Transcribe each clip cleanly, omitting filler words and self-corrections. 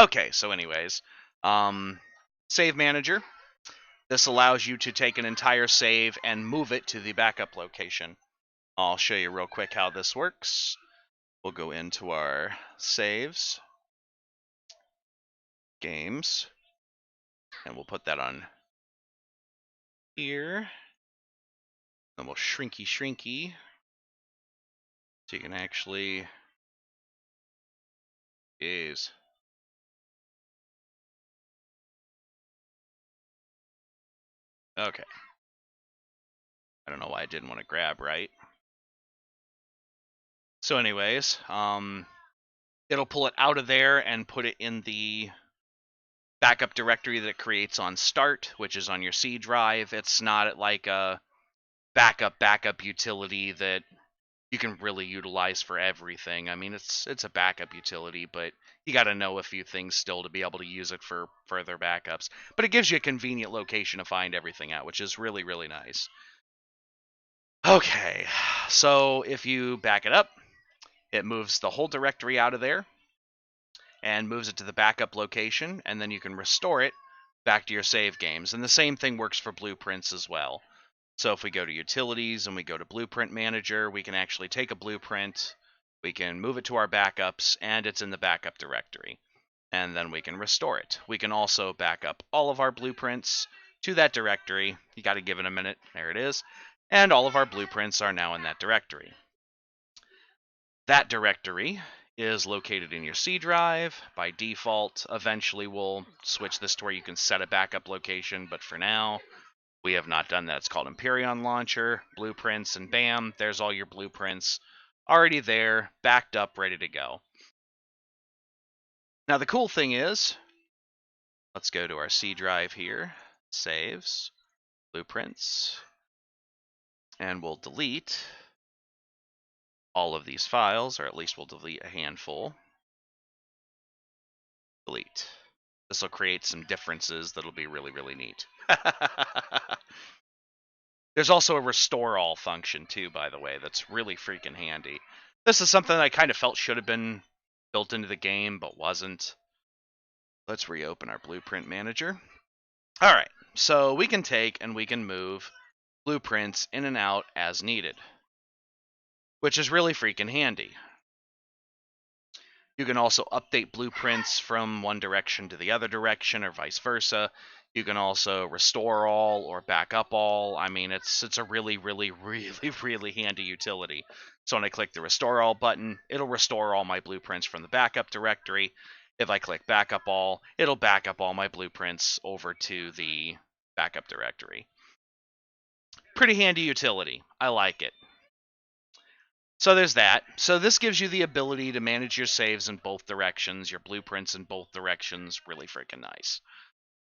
Okay, so anyways, save manager. This allows you to take an entire save and move it to the backup location. I'll show you real quick how this works. We'll go into our saves, games, and we'll put that on here. Then we'll shrinky. So you can actually, jeez. Okay. I don't know why I didn't want to grab right. So anyways, it'll pull it out of there and put it in the backup directory that it creates on start, which is on your C drive. It's not like a backup utility that you can really utilize for everything. I mean, it's a backup utility, but you got to know a few things still to be able to use it for further backups. But it gives you a convenient location to find everything at, which is really, really nice. Okay, so if you back it up, it moves the whole directory out of there and moves it to the backup location, and then you can restore it back to your save games. And the same thing works for blueprints as well. So if we go to Utilities and we go to Blueprint Manager, we can actually take a blueprint, we can move it to our backups, and it's in the backup directory. And then we can restore it. We can also back up all of our blueprints to that directory. You got to give it a minute. There it is. And all of our blueprints are now in that directory. That directory is located in your C drive. By default, eventually we'll switch this to where you can set a backup location, but for now, we have not done that. It's called Empyrion Launcher, Blueprints, and bam, there's all your blueprints already there, backed up, ready to go. Now the cool thing is, let's go to our C drive here, saves, blueprints, and we'll delete all of these files, or at least we'll delete a handful. Delete. This will create some differences that'll be really, really neat. There's also a restore all function too, by the way, that's really freaking handy. This is something I kind of felt should have been built into the game, but wasn't. Let's reopen our blueprint manager. All right, so we can take and we can move blueprints in and out as needed, which is really freaking handy. You can also update blueprints from one direction to the other direction or vice versa. You can also restore all or back up all. I mean, it's a really, really, really, really handy utility. So when I click the restore all button, it'll restore all my blueprints from the backup directory. If I click backup all, it'll back up all my blueprints over to the backup directory. Pretty handy utility. I like it. So there's that. So this gives you the ability to manage your saves in both directions, your blueprints in both directions. Really freaking nice.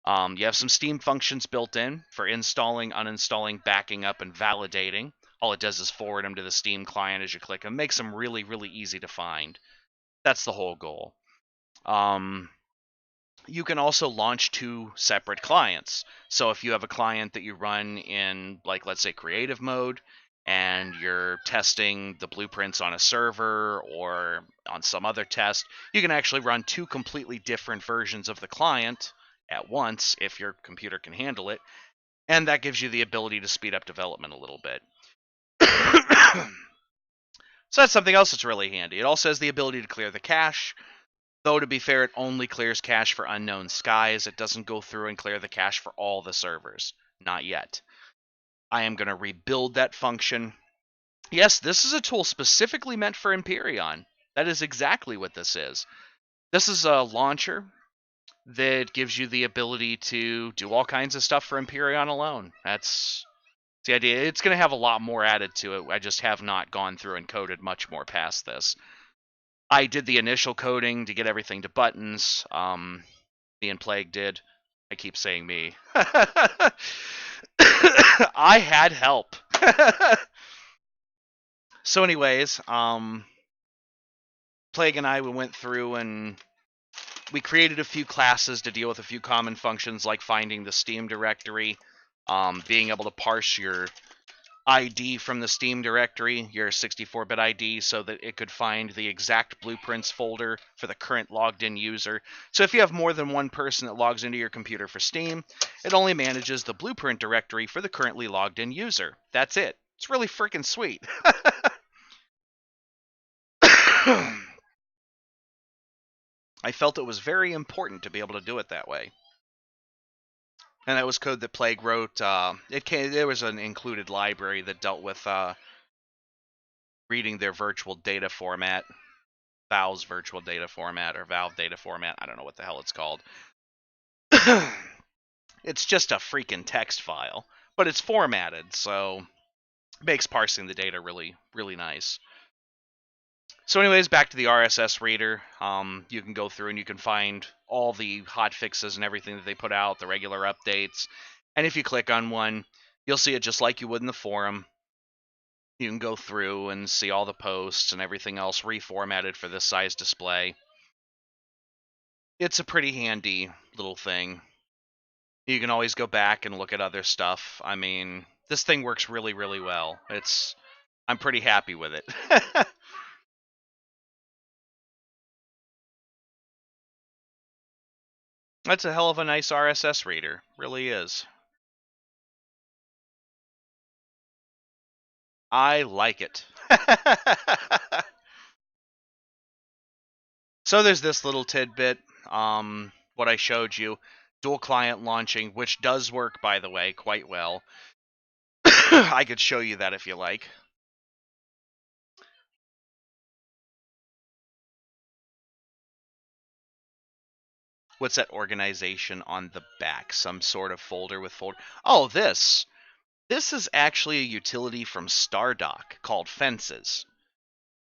You have some Steam functions built in for installing, uninstalling, backing up, and validating. All it does is forward them to the Steam client as you click them. Makes them really, really easy to find. That's the whole goal. You can also launch 2 separate clients. So if you have a client that you run in, like, let's say, creative mode, and you're testing the blueprints on a server or on some other test, you can actually run 2 completely different versions of the client at once if your computer can handle it, and that gives you the ability to speed up development a little bit. So that's something else that's really handy. It also has the ability to clear the cache, though to be fair, it only clears cache for unknown skies. It doesn't go through and clear the cache for all the servers. Not yet. I am going to rebuild that function. Yes, this is a tool specifically meant for Empyrion. That is exactly what this is. This is a launcher that gives you the ability to do all kinds of stuff for Empyrion alone. That's the idea. It's going to have a lot more added to it. I just have not gone through and coded much more past this. I did the initial coding to get everything to buttons. Me and Plague did. I keep saying me. I had help. So anyways, Plague and I, we went through and we created a few classes to deal with a few common functions like finding the Steam directory, being able to parse your ID from the Steam directory, your 64-bit ID, so that it could find the exact blueprints folder for the current logged in user. So if you have more than one person that logs into your computer for Steam, it only manages the blueprint directory for the currently logged in user. That's it. It's really freaking sweet. I felt it was very important to be able to do it that way. And that was code that Plague wrote. There was an included library that dealt with reading their virtual data format, Valve's virtual data format, or Valve data format. I don't know what the hell it's called. It's just a freaking text file, but it's formatted, so it makes parsing the data really, really nice. So anyways, back to the RSS reader. You can go through and you can find all the hotfixes and everything that they put out, the regular updates. And if you click on one, you'll see it just like you would in the forum. You can go through and see all the posts and everything else reformatted for this size display. It's a pretty handy little thing. You can always go back and look at other stuff. I mean, this thing works really, really well. I'm pretty happy with it. That's a hell of a nice RSS reader. Really is. I like it. So there's this little tidbit, what I showed you, dual client launching, which does work, by the way, quite well. I could show you that if you like. What's that organization on the back? Some sort of folder with folder. Oh, this. This is actually a utility from Stardock called Fences.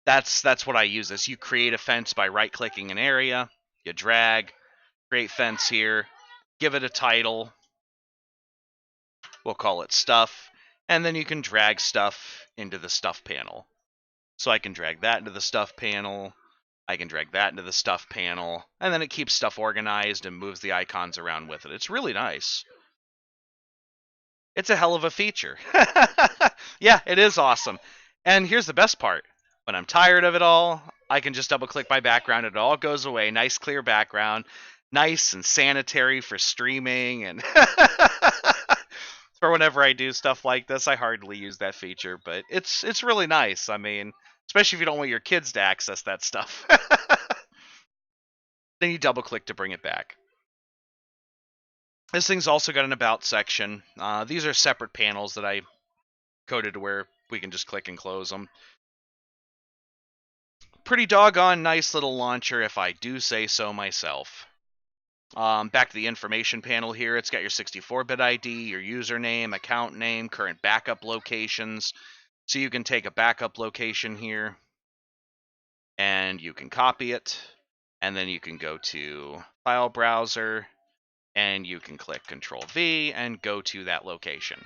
That's what I use this. You create a fence by right-clicking an area, you drag, create fence here, give it a title, we'll call it stuff, and then you can drag stuff into the stuff panel. So I can drag that into the stuff panel, I can drag that into the stuff panel, and then it keeps stuff organized and moves the icons around with it. It's really nice. It's a hell of a feature. Yeah, it is awesome. And here's the best part. When I'm tired of it all, I can just double click my background. It all goes away. Nice clear background. Nice and sanitary for streaming. And for whenever I do stuff like this, I hardly use that feature. But it's really nice. I mean, especially if you don't want your kids to access that stuff. Then you double click to bring it back. This thing's also got an about section. These are separate panels that I coded to where we can just click and close them. Pretty doggone nice little launcher, if I do say so myself. Back to the information panel here. It's got your 64-bit ID, your username, account name, current backup locations. So you can take a backup location here, and you can copy it, and then you can go to File Browser, and you can click Control-V and go to that location.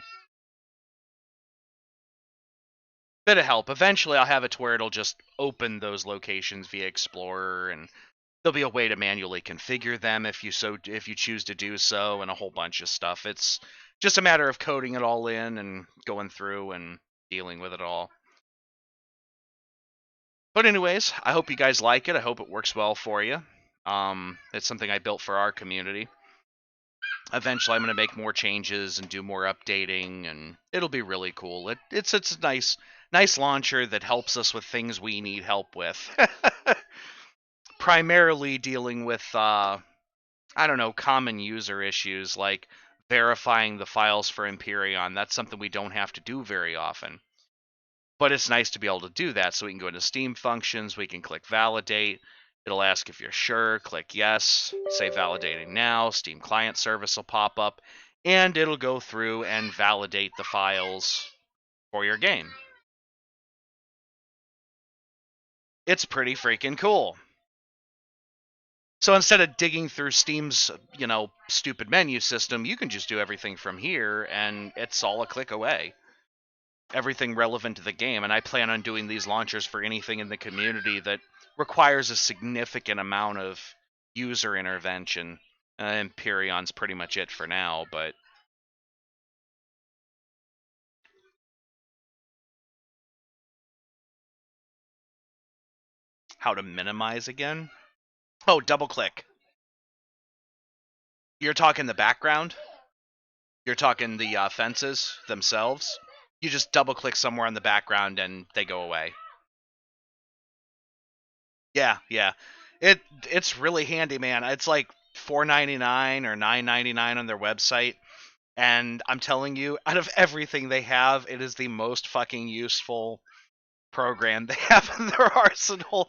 Bit of help. Eventually, I'll have it to where it'll just open those locations via Explorer, and there'll be a way to manually configure them if you choose to do so, and a whole bunch of stuff. It's just a matter of coding it all in and going through and dealing with it all. But anyways, I hope you guys like it. I hope it works well for you. It's something I built for our community. Eventually, I'm going to make more changes and do more updating, and it'll be really cool. It's a nice launcher that helps us with things we need help with. Primarily dealing with I don't know, common user issues like verifying the files for Empyrion. That's something we don't have to do very often. But it's nice to be able to do that, so we can go into Steam functions, we can click validate. It'll ask if you're sure, click yes, say validating now, Steam client service will pop up, and it'll go through and validate the files for your game. It's pretty freaking cool. So instead of digging through Steam's, stupid menu system, you can just do everything from here, and it's all a click away. Everything relevant to the game, and I plan on doing these launchers for anything in the community that requires a significant amount of user intervention. Empyrion's pretty much it for now, but how to minimize again. Oh, double click. You're talking the background? You're talking the fences themselves? You just double click somewhere on the background and they go away. Yeah. It's really handy, man. It's like $4.99 or $9.99 on their website. And I'm telling you, out of everything they have, it is the most fucking useful program they have in their arsenal.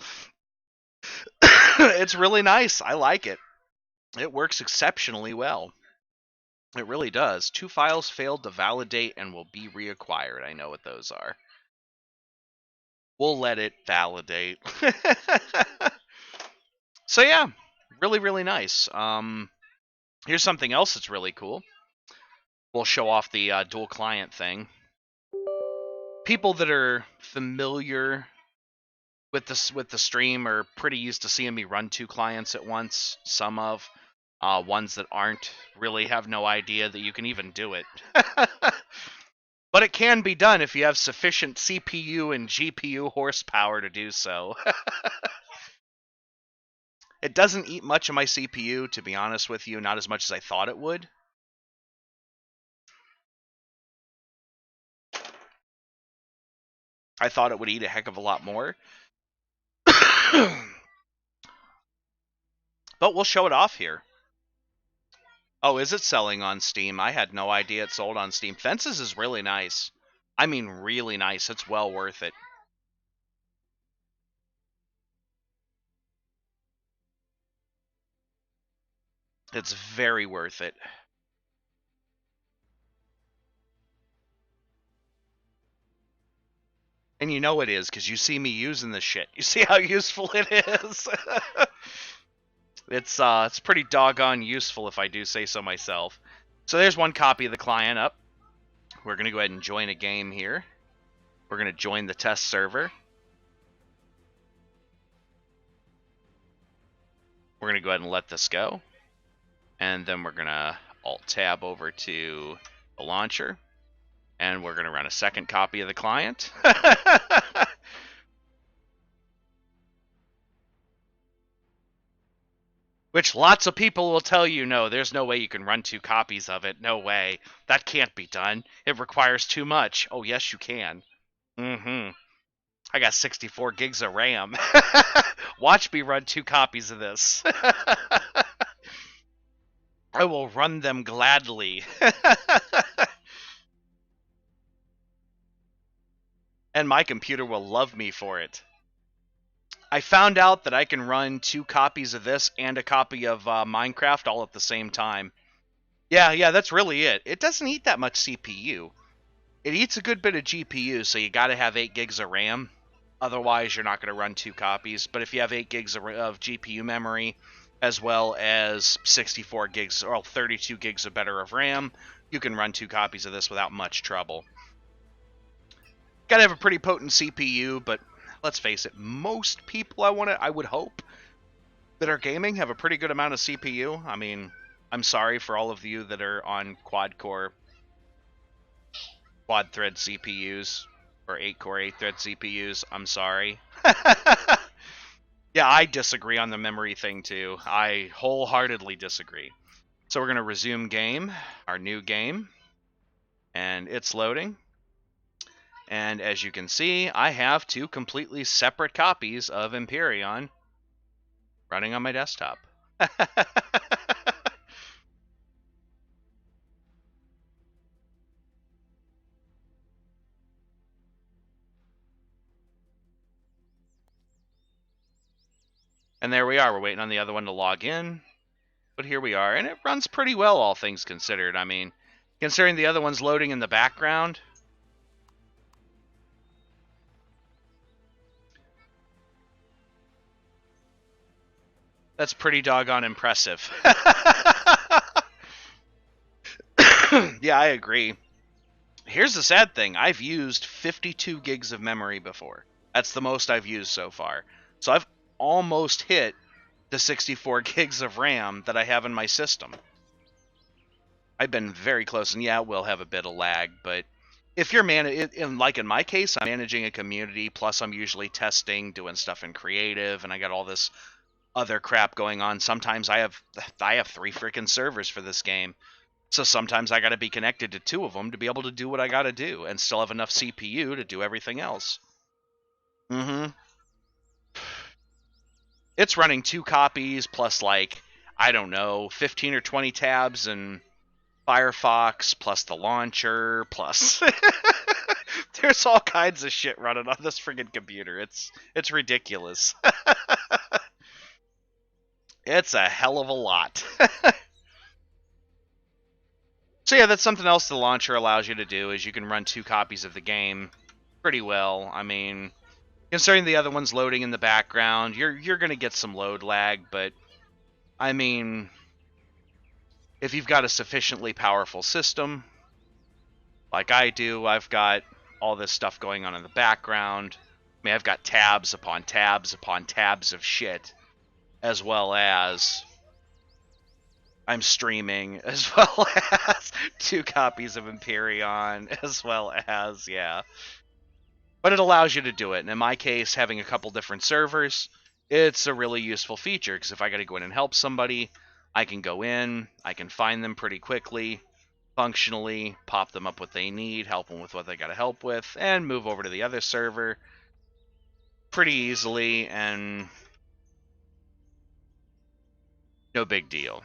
It's really nice. I like it. It works exceptionally well. It really does. 2 files failed to validate and will be reacquired. I know what those are. We'll let it validate. So yeah, really, really nice. Here's something else that's really cool. We'll show off the dual client thing. People that are familiar with the stream are pretty used to seeing me run 2 clients at once. Some of ones that aren't really have no idea that you can even do it. But it can be done if you have sufficient CPU and GPU horsepower to do so. It doesn't eat much of my CPU, to be honest with you, not as much as I thought it would. I thought it would eat a heck of a lot more. But we'll show it off here. Oh, is it selling on Steam? I had no idea it sold on Steam. Fences is really nice. I mean, really nice. It's well worth it. It's very worth it. And you know it is, because you see me using this shit. You see how useful it is? It's pretty doggone useful, if I do say so myself. So there's one copy of the client up. We're going to go ahead and join a game here. We're going to join the test server. We're going to go ahead and let this go. And then we're going to Alt-Tab over to the launcher. And we're going to run a second copy of the client. Which lots of people will tell you, no, there's no way you can run 2 copies of it. No way. That can't be done. It requires too much. Oh, yes, you can. I got 64 gigs of RAM. Watch me run 2 copies of this. I will run them gladly. And my computer will love me for it. I found out that I can run 2 copies of this and a copy of Minecraft all at the same time. Yeah, that's really it. It doesn't eat that much CPU. It eats a good bit of GPU, so you gotta have 8 gigs of RAM. Otherwise, you're not going to run 2 copies. But if you have 8 gigs of GPU memory, as well as 64 gigs or 32 gigs of better of RAM, you can run 2 copies of this without much trouble. Gotta have a pretty potent CPU, but let's face it, most people I would hope that are gaming have a pretty good amount of CPU. I mean, I'm sorry for all of you that are on quad-core, quad-thread CPUs, or 8-core, 8-thread CPUs. I'm sorry. Yeah, I disagree on the memory thing, too. I wholeheartedly disagree. So we're going to resume game, our new game, and it's loading. And as you can see, I have 2 completely separate copies of Empyrion running on my desktop. And there we are. We're waiting on the other one to log in. But here we are. And it runs pretty well, all things considered. I mean, considering the other one's loading in the background. That's pretty doggone impressive. Yeah, I agree. Here's the sad thing. I've used 52 gigs of memory before. That's the most I've used so far. So I've almost hit the 64 gigs of RAM that I have in my system. I've been very close, and yeah, we'll have a bit of lag, but if you're like in my case, I'm managing a community, plus I'm usually testing, doing stuff in creative, and I got all this other crap going on. Sometimes I have 3 freaking servers for this game. So sometimes I got to be connected to 2 of them to be able to do what I got to do and still have enough CPU to do everything else. It's running 2 copies plus, like, I don't know, 15 or 20 tabs and Firefox plus the launcher plus there's all kinds of shit running on this friggin' computer. It's ridiculous. It's a hell of a lot. So yeah, that's something else the launcher allows you to do, is you can run 2 copies of the game pretty well. I mean, considering the other one's loading in the background, you're going to get some load lag, but I mean, if you've got a sufficiently powerful system, like I do, I've got all this stuff going on in the background. I mean, I've got tabs upon tabs upon tabs of shit, as well as I'm streaming, as well as 2 copies of Empyrion, as well as, yeah. But it allows you to do it, and in my case, having a couple different servers, it's a really useful feature, because if I got to go in and help somebody, I can go in, I can find them pretty quickly, functionally, pop them up what they need, help them with what they got to help with, and move over to the other server pretty easily, and no big deal.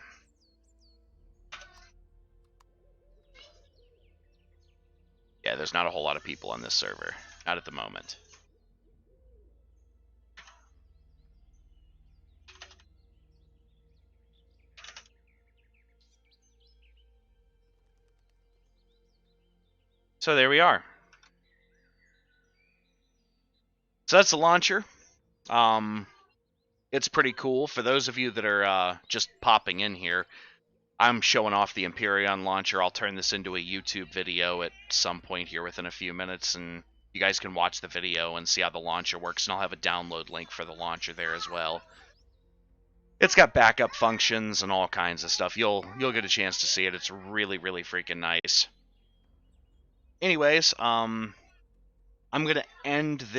Yeah, there's not a whole lot of people on this server. Not at the moment. So there we are. So that's the launcher. It's pretty cool. For those of you that are just popping in here, I'm showing off the Empyrion launcher. I'll turn this into a YouTube video at some point here within a few minutes, and you guys can watch the video and see how the launcher works, and I'll have a download link for the launcher there as well. It's got backup functions and all kinds of stuff. You'll get a chance to see it. It's really, really freaking nice. Anyways, I'm going to end this